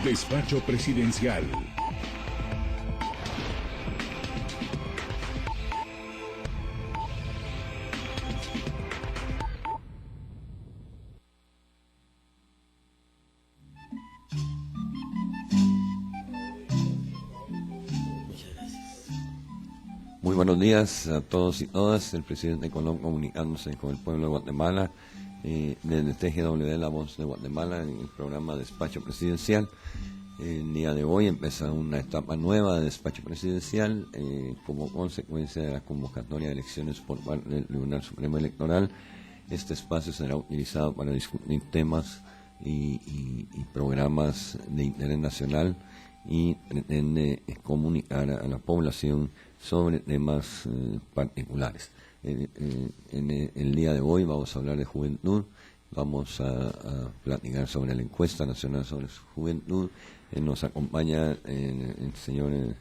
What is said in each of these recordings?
Despacho Presidencial. Muy buenos días a todos y todas. El presidente Colón comunicándose con el pueblo de Guatemala desde TGW, La Voz de Guatemala, en el programa Despacho Presidencial. El día de hoy empieza una etapa nueva de Despacho Presidencial como consecuencia de la convocatoria de elecciones por parte del Tribunal Supremo Electoral. Este espacio será utilizado para discutir temas y programas de interés nacional y pretende comunicar a la población sobre temas particulares. En el día de hoy vamos a hablar de juventud, vamos a platicar sobre la encuesta nacional sobre juventud. Nos acompaña el señor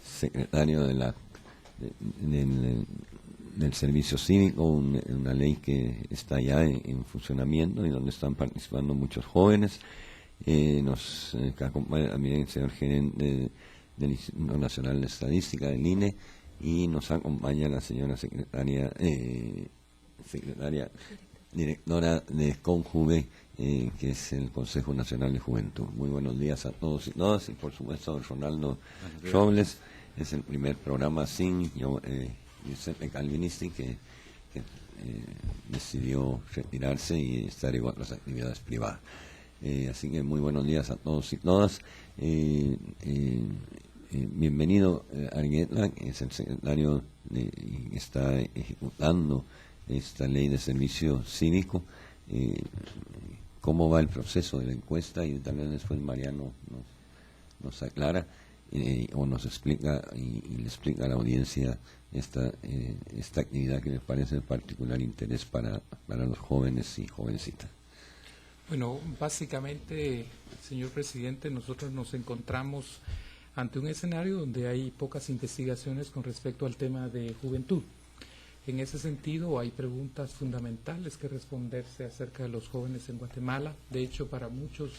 secretario del Servicio Cívico, una ley que está ya en funcionamiento y donde están participando muchos jóvenes. Nos acompaña también el señor gerente del Instituto Nacional de Estadística, del INE, y nos acompaña la señora secretaria directora de CONJUVE, que es el Consejo Nacional de Juventud. Muy buenos días a todos y todas, y por supuesto a don Ronaldo Robles. Es el primer programa sin Giuseppe Calvinisti, que decidió retirarse y estar en otras actividades privadas. Así que muy buenos días a todos y todas. Bienvenido Argueta, que es el secretario y está ejecutando esta ley de servicio cívico. ¿Cómo va el proceso de la encuesta? Y también después Mariano nos aclara o nos explica y le explica a la audiencia esta actividad que me parece de particular interés para los jóvenes y jovencitas. Bueno, básicamente, señor presidente, nosotros nos encontramos ante un escenario donde hay pocas investigaciones con respecto al tema de juventud. En ese sentido, hay preguntas fundamentales que responderse acerca de los jóvenes en Guatemala. De hecho, para muchos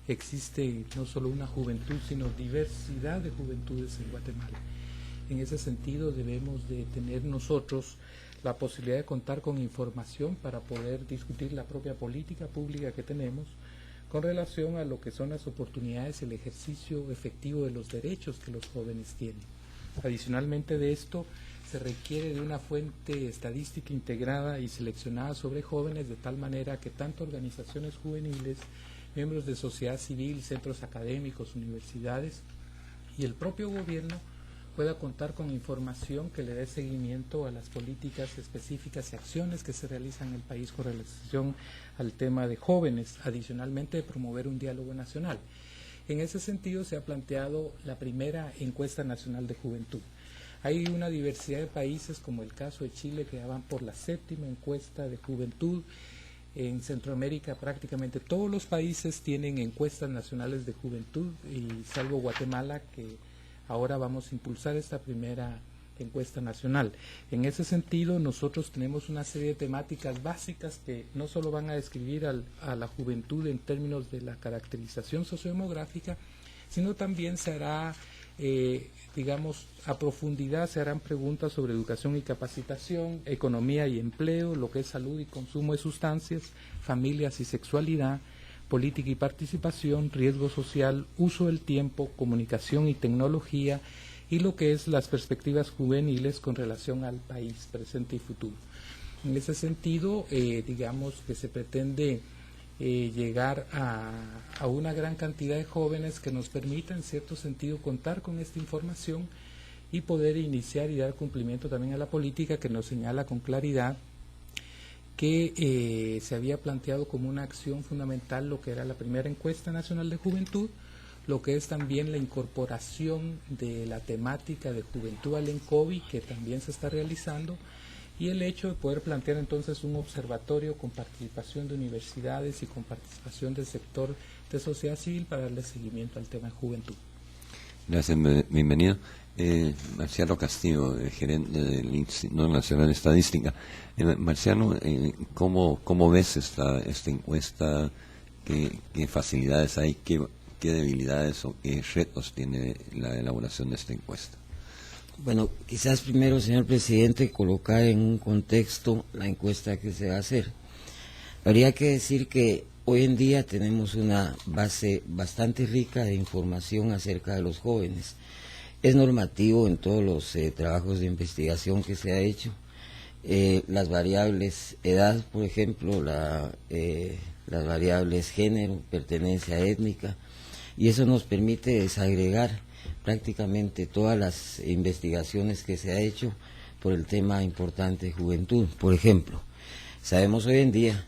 existe no solo una juventud, sino diversidad de juventudes en Guatemala. En ese sentido, debemos de tener nosotros la posibilidad de contar con información para poder discutir la propia política pública que tenemos con relación a lo que son las oportunidades y el ejercicio efectivo de los derechos que los jóvenes tienen. Adicionalmente de esto, se requiere de una fuente estadística integrada y seleccionada sobre jóvenes de tal manera que tanto organizaciones juveniles, miembros de sociedad civil, centros académicos, universidades y el propio gobierno pueda contar con información que le dé seguimiento a las políticas específicas y acciones que se realizan en el país con relación al tema de jóvenes, adicionalmente de promover un diálogo nacional. En ese sentido se ha planteado la primera encuesta nacional de juventud. Hay una diversidad de países, como el caso de Chile, que ya van por la 7ª encuesta de juventud. En Centroamérica prácticamente todos los países tienen encuestas nacionales de juventud, y salvo Guatemala, que ahora vamos a impulsar esta primera encuesta nacional. En ese sentido, nosotros tenemos una serie de temáticas básicas que no solo van a describir a la juventud en términos de la caracterización sociodemográfica, sino también se hará, a profundidad se harán preguntas sobre educación y capacitación, economía y empleo, lo que es salud y consumo de sustancias, familias y sexualidad, política y participación, riesgo social, uso del tiempo, comunicación y tecnología, y lo que es las perspectivas juveniles con relación al país presente y futuro. En ese sentido, digamos que se pretende llegar a una gran cantidad de jóvenes que nos permita en cierto sentido contar con esta información y poder iniciar y dar cumplimiento también a la política que nos señala con claridad que se había planteado como una acción fundamental lo que era la primera encuesta nacional de juventud, lo que es también la incorporación de la temática de juventud al ENCOVI, que también se está realizando, y el hecho de poder plantear entonces un observatorio con participación de universidades y con participación del sector de sociedad civil para darle seguimiento al tema de juventud. Gracias, bienvenido. Marciano Castillo, gerente del Instituto Nacional de Estadística. Marciano, ¿cómo ves esta encuesta? ¿Qué facilidades hay? qué debilidades o qué retos tiene la elaboración de esta encuesta. Bueno, quizás primero, señor presidente, colocar en un contexto la encuesta que se va a hacer. Habría que decir que hoy en día tenemos una base bastante rica de información acerca de los jóvenes. Es normativo en todos los trabajos de investigación que se ha hecho. Las variables edad, por ejemplo, las variables género, pertenencia étnica, y eso nos permite desagregar prácticamente todas las investigaciones que se ha hecho por el tema importante de juventud. Por ejemplo, sabemos hoy en día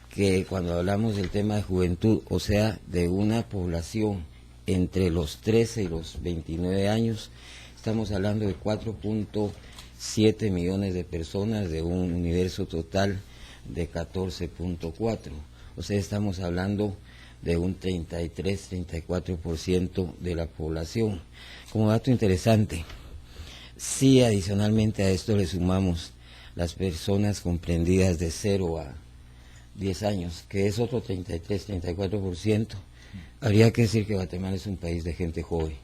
que cuando hablamos del tema de juventud, o sea, de una población entre los 13 y los 29 años, estamos hablando de 4.7 millones de personas de un universo total de 14.4. O sea, estamos hablando de un 33-34% de la población. Como dato interesante, si adicionalmente a esto le sumamos las personas comprendidas de 0 a 10 años, que es otro 33-34%, habría que decir que Guatemala es un país de gente joven.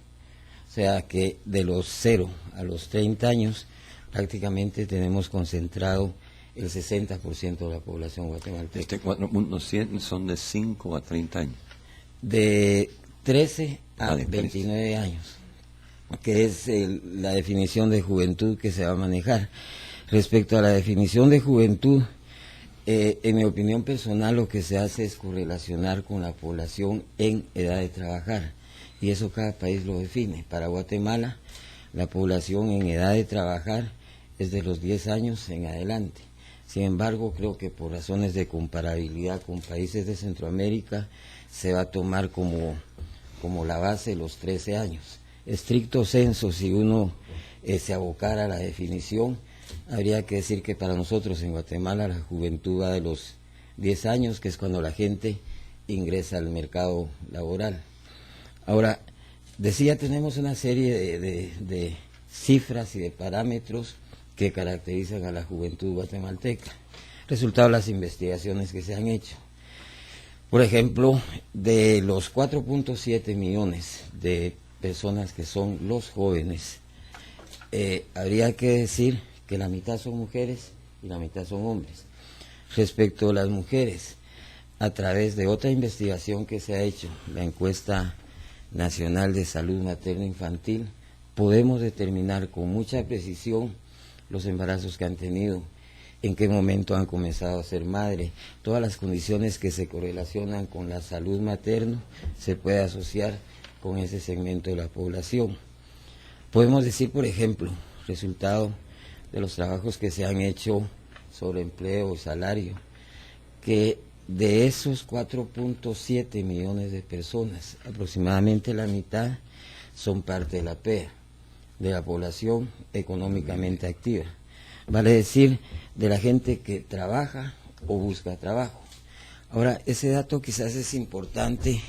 O sea que de los 0 a los 30 años prácticamente tenemos concentrado el 60% de la población guatemalteca. Este 4.7 son de 5 a 30 años. De 13 a 29 años, que es la definición de juventud que se va a manejar. Respecto a la definición de juventud, en mi opinión personal lo que se hace es correlacionar con la población en edad de trabajar, y eso cada país lo define. Para Guatemala, la población en edad de trabajar es de los 10 años en adelante. Sin embargo, creo que por razones de comparabilidad con países de Centroamérica, se va a tomar como la base los 13 años. Estricto censo, si uno se abocara a la definición, habría que decir que para nosotros en Guatemala la juventud va de los 10 años, que es cuando la gente ingresa al mercado laboral. Ahora, decía, tenemos una serie de cifras y de parámetros que caracterizan a la juventud guatemalteca, resultado de las investigaciones que se han hecho. Por ejemplo, de los 4.7 millones de personas que son los jóvenes, habría que decir que la mitad son mujeres y la mitad son hombres. Respecto a las mujeres, a través de otra investigación que se ha hecho, la encuesta nacional de salud materno-infantil, podemos determinar con mucha precisión los embarazos que han tenido, en qué momento han comenzado a ser madre, todas las condiciones que se correlacionan con la salud materna se puede asociar con ese segmento de la población. Podemos decir, por ejemplo, resultado de los trabajos que se han hecho sobre empleo y salario, que de esos 4.7 millones de personas, aproximadamente la mitad son parte de la PEA, de la población económicamente activa. Vale decir, de la gente que trabaja o busca trabajo. Ahora, ese dato quizás es importante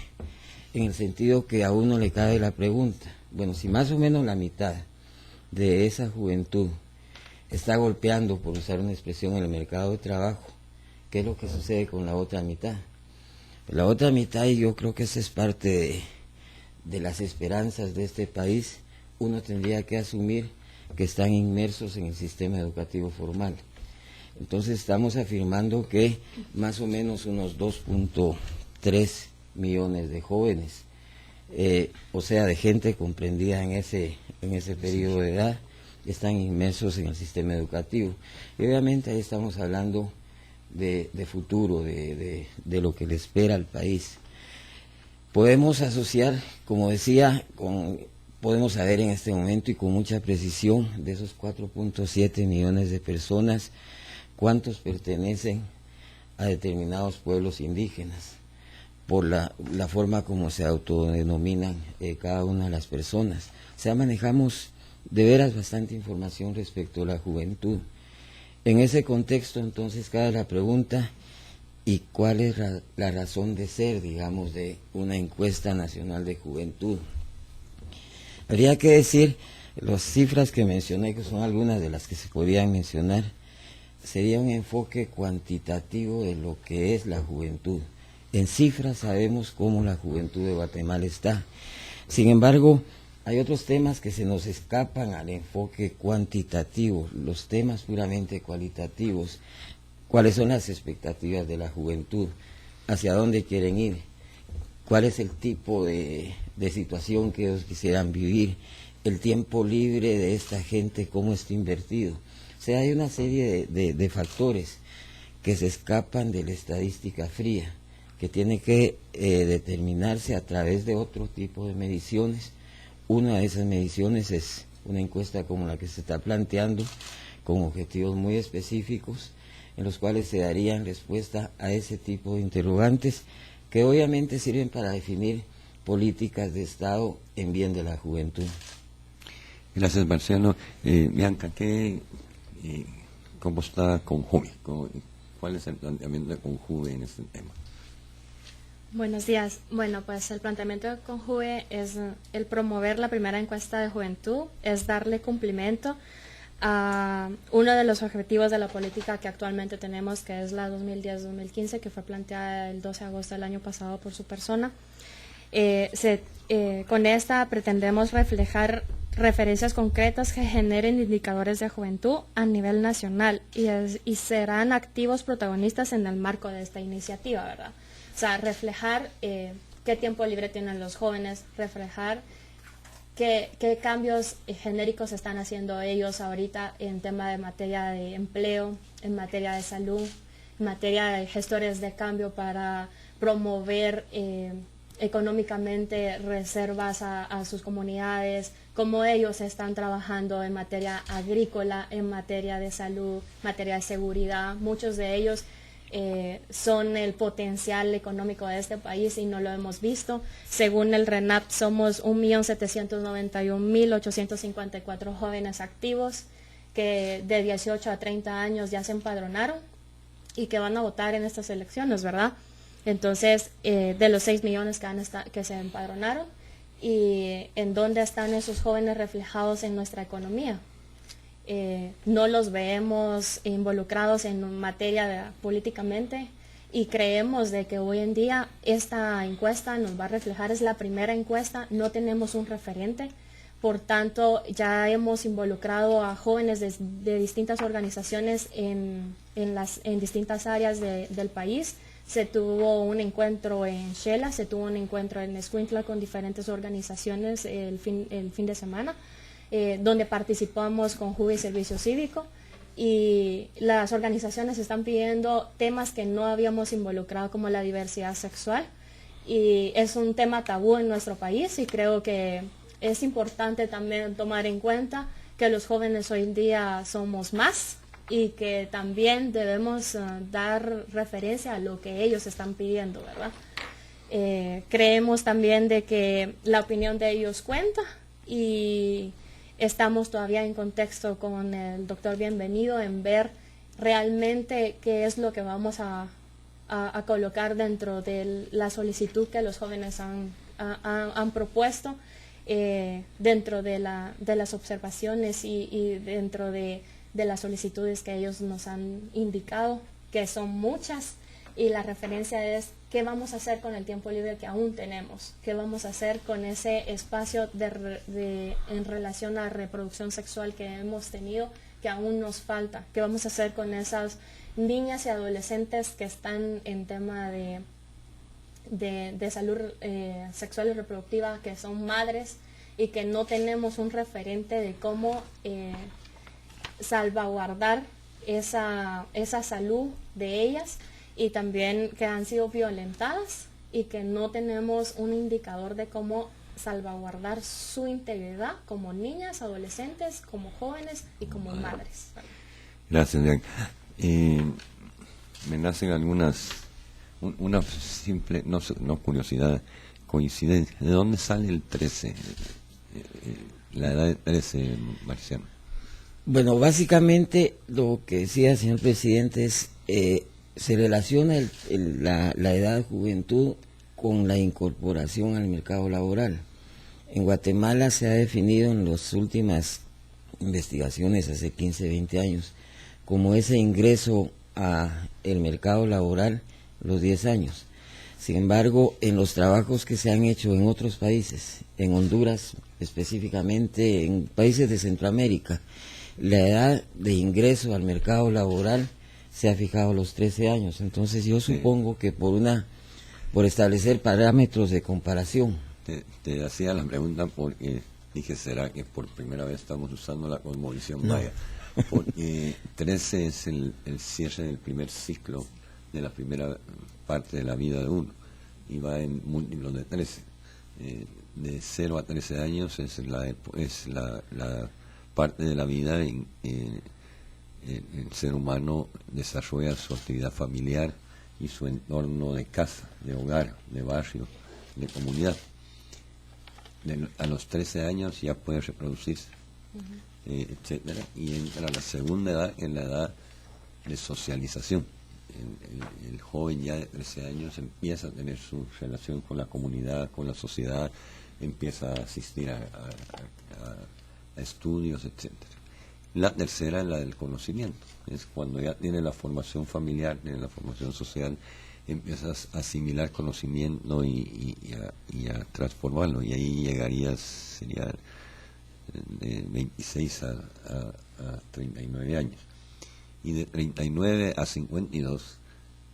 en el sentido que a uno le cabe la pregunta, bueno, si más o menos la mitad de esa juventud está golpeando, por usar una expresión, en el mercado de trabajo, ¿qué es lo que sucede con la otra mitad? La otra mitad, y yo creo que esa es parte de las esperanzas de este país, uno tendría que asumir que están inmersos en el sistema educativo formal. Entonces estamos afirmando que más o menos unos 2.3 millones de jóvenes, o sea, de gente comprendida en ese periodo de edad, están inmersos en el sistema educativo. Y obviamente ahí estamos hablando de futuro, de lo que le espera al país. Podemos asociar, como decía, podemos saber en este momento y con mucha precisión de esos 4.7 millones de personas, cuántos pertenecen a determinados pueblos indígenas, por la forma como se autodenominan cada una de las personas. O sea, manejamos de veras bastante información respecto a la juventud. En ese contexto, entonces, cabe la pregunta, ¿y cuál es la razón de ser, digamos, de una encuesta nacional de juventud? Habría que decir, las cifras que mencioné, que son algunas de las que se podían mencionar, sería un enfoque cuantitativo de lo que es la juventud. En cifras sabemos cómo la juventud de Guatemala está. Sin embargo, hay otros temas que se nos escapan al enfoque cuantitativo, los temas puramente cualitativos. ¿Cuáles son las expectativas de la juventud? ¿Hacia dónde quieren ir? ¿Cuál es el tipo de situación que ellos quisieran vivir? El tiempo libre de esta gente, ¿cómo está invertido? O sea, hay una serie de factores que se escapan de la estadística fría, que tiene que determinarse a través de otro tipo de mediciones. Una de esas mediciones es una encuesta como la que se está planteando, con objetivos muy específicos, en los cuales se darían respuesta a ese tipo de interrogantes, que obviamente sirven para definir políticas de Estado en bien de la juventud. Gracias, Marciano. Bianca, ¿cómo está Conjuve? ¿Cuál es el planteamiento de Conjuve en este tema? Buenos días. Bueno, pues el planteamiento de Conjuve es el promover la primera encuesta de juventud, es darle cumplimiento a uno de los objetivos de la política que actualmente tenemos, que es la 2010-2015, que fue planteada el 12 de agosto del año pasado por su persona. Con esta pretendemos reflejar referencias concretas que generen indicadores de juventud a nivel nacional y serán activos protagonistas en el marco de esta iniciativa, ¿verdad? O sea, reflejar qué tiempo libre tienen los jóvenes, reflejar qué cambios genéricos están haciendo ellos ahorita en tema de materia de empleo, en materia de salud, en materia de gestores de cambio para promover económicamente reservas a sus comunidades, cómo ellos están trabajando en materia agrícola, en materia de salud, materia de seguridad. Muchos de ellos son el potencial económico de este país y no lo hemos visto. Según el RENAP, somos 1.791.854 jóvenes activos que de 18 a 30 años ya se empadronaron y que van a votar en estas elecciones, ¿verdad? Entonces, de los 6 millones que se empadronaron, y en dónde están esos jóvenes reflejados en nuestra economía. No los vemos involucrados en materia políticamente y creemos de que hoy en día esta encuesta nos va a reflejar, es la primera encuesta, no tenemos un referente, por tanto ya hemos involucrado a jóvenes de distintas organizaciones en distintas áreas del país. Se tuvo un encuentro en Xela, se tuvo un encuentro en Escuintla con diferentes organizaciones el fin de semana, donde participamos con Conjuve y Servicio Cívico, y las organizaciones están pidiendo temas que no habíamos involucrado, como la diversidad sexual, y es un tema tabú en nuestro país, y creo que es importante también tomar en cuenta que los jóvenes hoy en día somos más, y que también debemos dar referencia a lo que ellos están pidiendo, ¿verdad? Creemos también de que la opinión de ellos cuenta, y estamos todavía en contexto con el doctor Bienvenido en ver realmente qué es lo que vamos a colocar dentro de la solicitud que los jóvenes han propuesto, dentro de las observaciones y dentro de las solicitudes que ellos nos han indicado, que son muchas, y la referencia es qué vamos a hacer con el tiempo libre que aún tenemos, qué vamos a hacer con ese espacio en relación a la reproducción sexual que hemos tenido, que aún nos falta, qué vamos a hacer con esas niñas y adolescentes que están en tema de salud sexual y reproductiva, que son madres y que no tenemos un referente de cómo salvaguardar esa salud de ellas, y también que han sido violentadas y que no tenemos un indicador de cómo salvaguardar su integridad como niñas, adolescentes, como jóvenes y como madres. Gracias, Bianca. Me nacen una simple, no curiosidad, coincidencia. ¿De dónde sale el 13? La edad de 13, Marciano. Bueno, básicamente lo que decía el señor presidente es, se relaciona la edad de juventud con la incorporación al mercado laboral. En Guatemala se ha definido en las últimas investigaciones, hace 15, 20 años, como ese ingreso a el mercado laboral los 10 años. Sin embargo, en los trabajos que se han hecho en otros países, en Honduras específicamente, en países de Centroamérica, la edad de ingreso al mercado laboral se ha fijado a los 13 años. Entonces yo supongo que por establecer parámetros de comparación. Te hacía la pregunta porque dije, ¿será que por primera vez estamos usando la cosmovisión maya? Porque 13 es el cierre del primer ciclo de la primera parte de la vida de uno, y va en múltiplos de 13. De 0 a 13 años es la parte de la vida en el ser humano desarrolla su actividad familiar y su entorno de casa, de hogar, de barrio, de comunidad. A los 13 años ya puede reproducirse, etcétera, y entra la segunda edad, en la edad de socialización. El joven ya de 13 años empieza a tener su relación con la comunidad, con la sociedad, empieza a asistir a estudios, etcétera. La tercera es la del conocimiento, es cuando ya tiene la formación familiar, tiene la formación social, empiezas a asimilar conocimiento y a transformarlo, y ahí sería de 26 a 39 años. Y de 39 a 52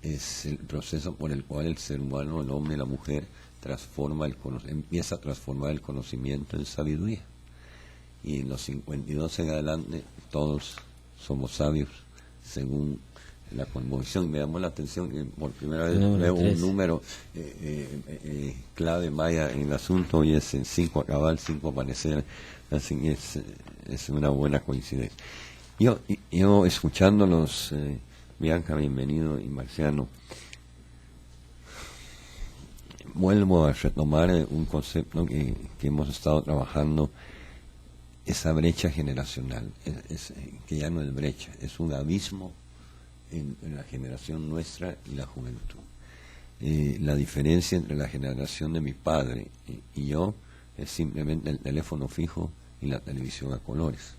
es el proceso por el cual el ser humano, el hombre y la mujer, empieza a transformar el conocimiento en sabiduría. Y en los 52 en adelante todos somos sabios, según la conmovisión. Me llamó la atención que por primera vez veo un número clave maya en el asunto, y es en 5 a cabal, 5 a amanecer, así que es una buena coincidencia. Yo escuchándolos, Bianca, bienvenido, y Marciano, vuelvo a retomar un concepto que hemos estado trabajando, esa brecha generacional, que ya no es brecha, es un abismo en la generación nuestra y la juventud. La diferencia entre la generación de mi padre y yo es simplemente el teléfono fijo y la televisión a colores.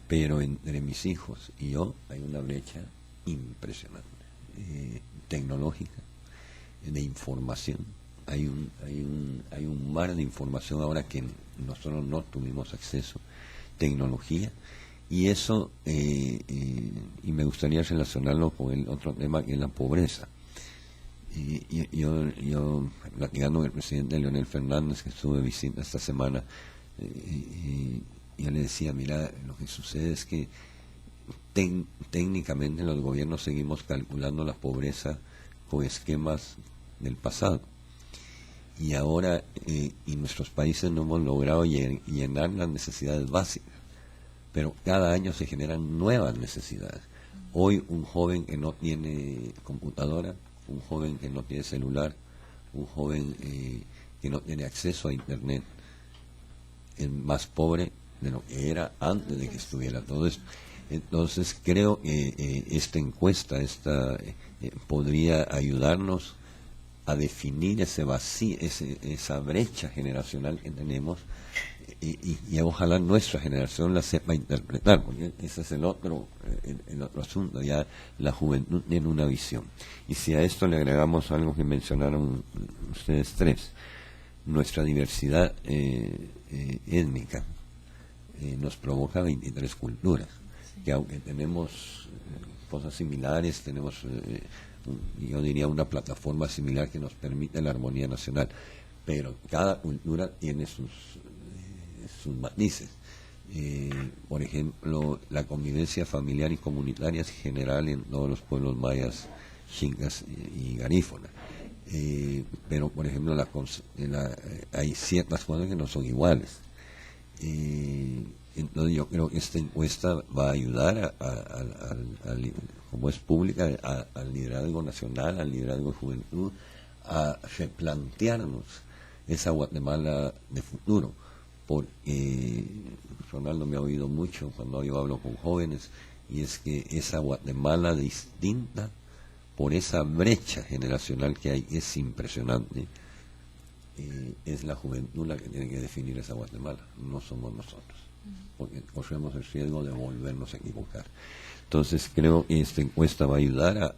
Pero entre mis hijos y yo hay una brecha impresionante, tecnológica, de información. Hay un mar de información ahora que nosotros no tuvimos acceso, tecnología, y eso, y me gustaría relacionarlo con el otro tema, que es la pobreza. Yo platicando con el presidente Leonel Fernández, que estuve de visita esta semana, yo le decía, mira, lo que sucede es que técnicamente los gobiernos seguimos calculando la pobreza con esquemas del pasado, y ahora y nuestros países no hemos logrado llenar las necesidades básicas, pero cada año se generan nuevas necesidades. Hoy un joven que no tiene computadora, un joven que no tiene celular, un joven que no tiene acceso a internet, es más pobre de lo que era antes de que estuviera todo esto. Entonces creo que esta encuesta podría ayudarnos a definir ese vacío, esa brecha generacional que tenemos, y ojalá nuestra generación la sepa interpretar, porque ese es el otro asunto. Ya la juventud tiene una visión, y si a esto le agregamos algo que mencionaron ustedes tres, nuestra diversidad étnica nos provoca 23 culturas, que aunque tenemos cosas similares, tenemos yo diría una plataforma similar que nos permite la armonía nacional, pero cada cultura tiene sus matices. Por ejemplo, la convivencia familiar y comunitaria es general en todos los pueblos mayas, xincas y garífunas, pero por ejemplo hay ciertas cosas que no son iguales. Entonces yo creo que esta encuesta va a ayudar como es pública, al liderazgo nacional, al liderazgo de juventud, a replantearnos esa Guatemala de futuro, porque Ronaldo me ha oído mucho cuando yo hablo con jóvenes, y es que esa Guatemala distinta por esa brecha generacional que hay es impresionante. Es la juventud la que tiene que definir esa Guatemala, no somos nosotros, porque corremos el riesgo de volvernos a equivocar. Entonces creo que esta encuesta va a ayudar